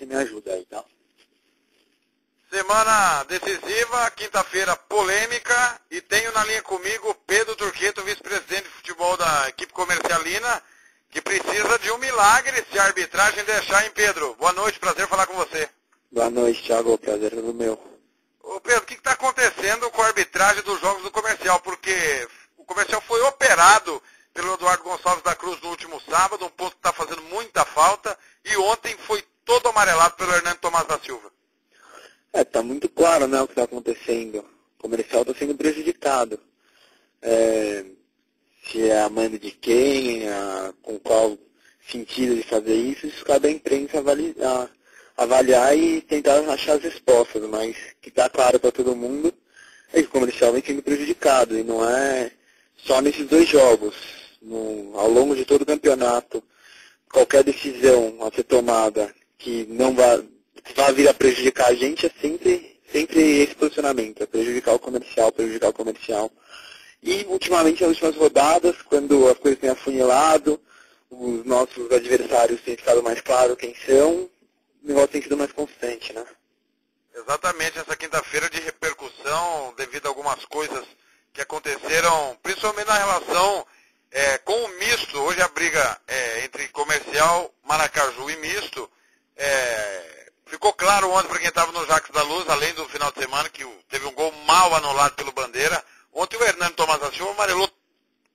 você me ajuda aí, tá? Semana decisiva, quinta-feira polêmica, e tenho na linha comigo Pedro Turqueto, vice-presidente de futebol da equipe comercialina, que precisa de um milagre se a arbitragem deixar, hein, Pedro? Boa noite, prazer falar com você. Boa noite, Thiago, prazer é todo meu. Ô Pedro, o que está acontecendo com a arbitragem dos jogos do comercial? Porque o comercial foi operado pelo Eduardo Gonçalves da Cruz no último sábado, um ponto que está fazendo muita falta, e ontem foi todo amarelado pelo Hernando Tomás da Silva. Tá muito claro, né, o que está acontecendo. O comercial está sendo prejudicado. Se é a mando de quem, com qual sentido de fazer isso cabe à imprensa avaliar e tentar achar as respostas, mas o que está claro para todo mundo é que o comercial vem sendo prejudicado, e não é só nesses dois jogos. Ao longo de todo o campeonato, qualquer decisão a ser tomada que não vai vir a prejudicar a gente é sempre esse posicionamento, é prejudicar o comercial. E ultimamente, nas últimas rodadas, quando as coisas têm afunilado, os nossos adversários têm ficado mais claro quem são, o negócio tem sido mais constante, né? Exatamente, essa quinta-feira de repercussão devido a algumas coisas que aconteceram, principalmente na relação com o misto. Hoje a briga entre comercial, Maracaju e misto, ficou claro ontem para quem estava no Jacques da Luz, além do final de semana, que teve um gol mal anulado pelo Bandeira. Ontem o Hernando Tomás da Silva amarelou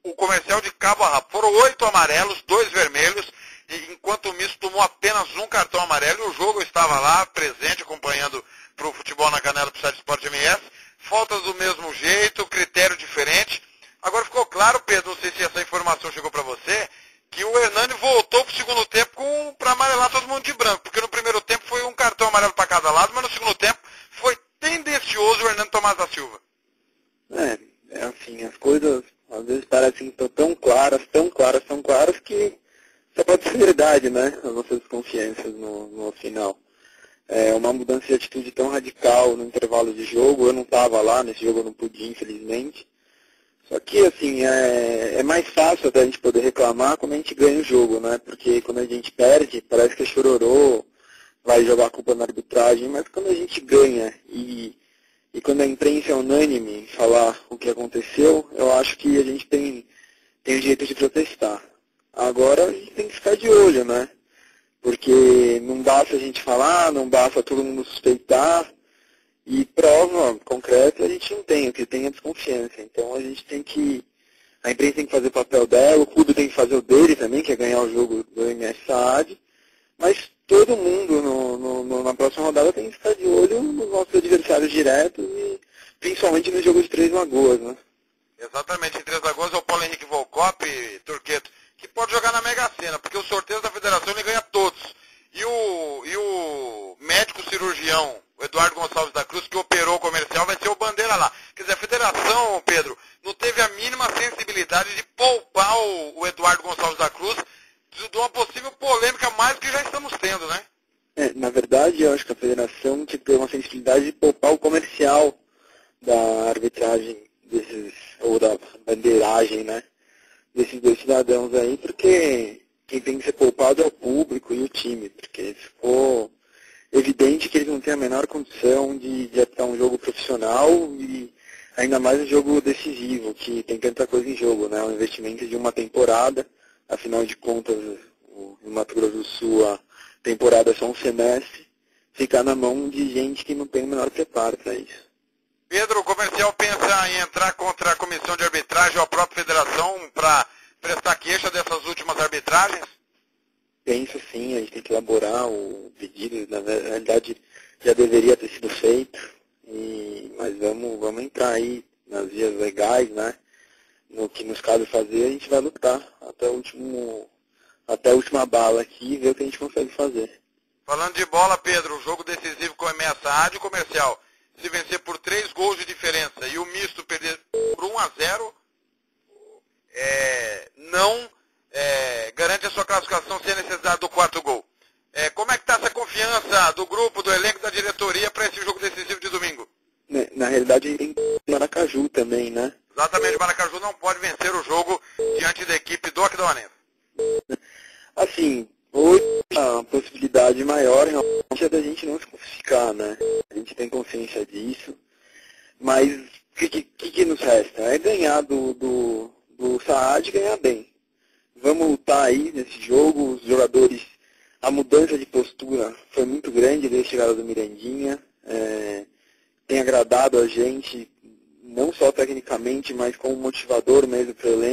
o comercial de cabo a rabo. Foram 8 amarelos, 2 vermelhos, e enquanto o misto tomou apenas um cartão amarelo, e o jogo estava lá, presente, acompanhando para o Futebol na Canela do site Sport MS. Faltas do mesmo jeito, critério diferente. Agora ficou claro, Pedro, não sei se essa informação chegou para você, que o Hernani voltou para o segundo tempo para amarelar todo mundo de branco, porque no primeiro tempo foi um cartão amarelo para cada lado, mas no segundo tempo foi tendencioso o Hernando Tomás da Silva. Assim, as coisas às vezes parecem tão claras, que só pode ser verdade, né? As nossas desconfianças no final. Uma mudança de atitude tão radical no intervalo de jogo, eu não estava lá, nesse jogo eu não pude, infelizmente. Só que, assim, é mais fácil até a gente poder reclamar quando a gente ganha o jogo, né? Porque quando a gente perde, parece que é chororô, vai jogar a culpa na arbitragem, mas quando a gente ganha e quando a imprensa é unânime em falar o que aconteceu, eu acho que a gente tem o direito de protestar. Agora a gente tem que ficar de olho, né? Porque não basta a gente falar, não basta todo mundo suspeitar, e prova concreta a gente não tem, o que tem é desconfiança. Então a imprensa tem que fazer o papel dela, o clube tem que fazer o dele também, que é ganhar o jogo do MS Saad, mas todo mundo na próxima rodada tem que ficar de olho nos nossos adversários diretos e principalmente no jogo de Três Lagoas, né? Exatamente, em Três Lagoas é o Paulo Henrique Volcop, Turqueto, que pode jogar na Mega Sena, porque os sorteios da federação ele ganha todos. E o médico cirurgião, o Eduardo Gonçalves da Cruz, que operou o comercial, vai ser o Bandeira lá. Quer dizer, a federação, Pedro, não teve a mínima sensibilidade de poupar o Eduardo Gonçalves da Cruz de uma possível polêmica mais do que já estamos tendo, né? Na verdade, eu acho que a federação tinha que ter uma sensibilidade de poupar o comercial da arbitragem ou da bandeiragem, né? Desses dois cidadãos aí, porque quem tem que ser poupado é o público e o time, porque ficou evidente que eles não têm a menor condição de apitar um jogo profissional e ainda mais um jogo decisivo, que tem tanta coisa em jogo, né? Um investimento de uma temporada, afinal de contas, no Mato Grosso do Sul a temporada é só um semestre, ficar na mão de gente que não tem o menor preparo para isso. Pedro, o comercial pensa em entrar contra a comissão de arbitragem ou a própria federação para prestar queixa dessas últimas arbitragens? Penso sim, a gente tem que elaborar o pedido, na realidade já deveria ter sido feito, mas vamos entrar aí nas vias legais, né? No que nos cabe fazer, a gente vai lutar até a última bala aqui e ver o que a gente consegue fazer. Falando de bola, Pedro, o jogo decisivo com a Ameaça comercial. Se vencer por 3 gols de diferença e o misto perder por 1-0, não garante a sua classificação sem a necessidade do 4º gol. Como é que está essa confiança do grupo, do elenco, da diretoria para esse jogo decisivo de domingo? Na realidade, a gente tem Maracaju também, né? Exatamente, Maracaju não pode vencer o jogo diante da equipe do Aquidauanense. Assim, hoje a possibilidade maior em é da gente não se crucificar, né? A gente tem consciência disso, mas o que nos resta? É ganhar do Saad e ganhar bem. Vamos lutar aí nesse jogo, os jogadores, a mudança de postura foi muito grande desde a chegada do Mirandinha, tem agradado a gente, não só tecnicamente, mas como motivador mesmo para o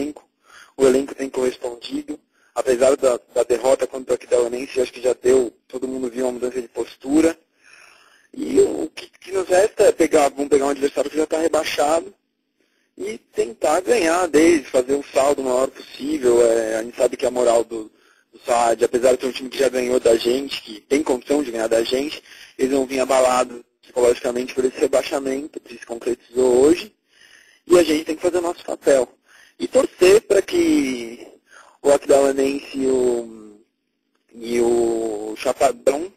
elenco tem correspondido, apesar da derrota contra o Aquidauanense, acho que já todo mundo viu uma mudança de postura, e o que nos resta é vamos pegar um adversário que já está rebaixado, e tentar ganhar deles, fazer um saldo maior possível. A gente sabe que a moral do Saad, apesar de ser um time que já ganhou da gente, que tem condição de ganhar da gente, eles vão vir abalados psicologicamente por esse rebaixamento que se concretizou hoje, e a gente tem que fazer o nosso papel. E torcer para que o Aquidauanense e o Chapadão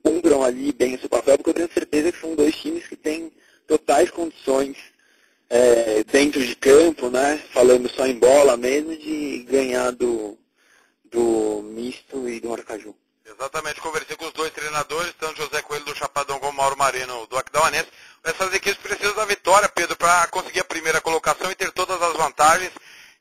cumpram ali bem o seu papel, porque eu tenho certeza que são dois times que têm totais condições dentro de campo, né, falando só em bola mesmo, de ganhar do Misto e do Maracaju. Exatamente, conversei com os dois treinadores, tanto José Coelho do Chapadão como Mauro Marino do Aquidauanense. Essas equipes precisam da vitória, Pedro, para conseguir a primeira colocação e ter todas as vantagens.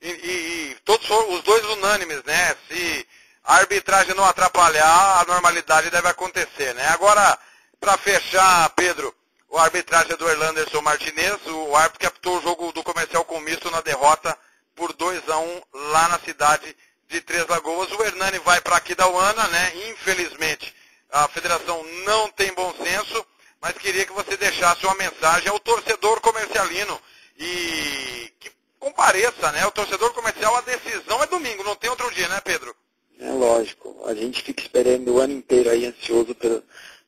E todos os dois unânimes, né? Se a arbitragem não atrapalhar, a normalidade deve acontecer, né? Agora, para fechar, Pedro, a arbitragem é do Erlanderson Martinez, o árbitro que apitou o jogo do Comercial com Misto na derrota por 2-1 lá na cidade de Três Lagoas. O Hernani vai para Aquidauana, né? Infelizmente, a federação não tem bom senso, mas queria que você deixasse uma mensagem ao torcedor comercialino e que compareça, né? O torcedor comercial, a decisão é domingo, não tem outro dia, né, Pedro? É lógico, a gente fica esperando o ano inteiro aí, ansioso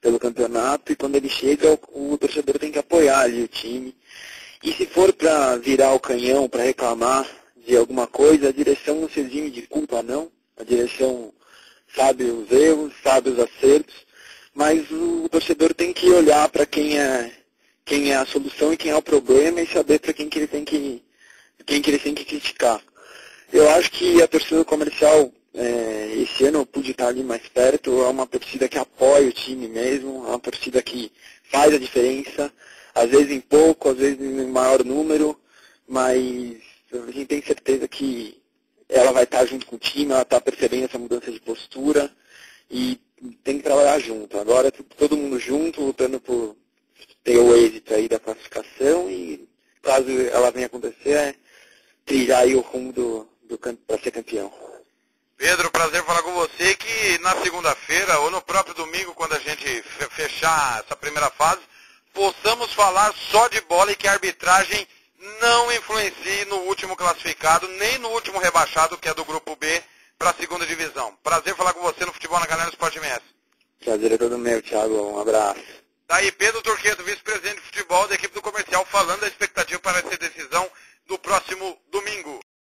pelo campeonato, e quando ele chega, o torcedor tem que apoiar ali o time. E se for para virar o canhão, para reclamar de alguma coisa, a direção não se exime de culpa, não. A direção sabe os erros, sabe os acertos, mas o torcedor tem que olhar para quem é a solução e quem é o problema, e saber para quem que ele tem que criticar. Eu acho que a torcida comercial, esse ano eu pude estar ali mais perto, é uma torcida que apoia o time mesmo, é uma torcida que faz a diferença, às vezes em pouco, às vezes em maior número, mas a gente tem certeza que ela vai estar junto com o time, ela está percebendo essa mudança de postura e tem que trabalhar junto. Agora todo mundo junto, lutando por ter o êxito aí da classificação, e caso ela venha acontecer, trilhar aí o rumo para ser campeão. Pedro, prazer falar com você, que na segunda-feira ou no próprio domingo, quando a gente fechar essa primeira fase, possamos falar só de bola e que a arbitragem não influencie no último classificado, nem no último rebaixado, que é do Grupo B, para a segunda divisão. Prazer falar com você no Futebol na Canela do Sport MS. Prazer é todo meu, Thiago. Um abraço. Daí Pedro Turqueto, vice-presidente de futebol da equipe do Comercial, falando da expectativa para essa decisão do próximo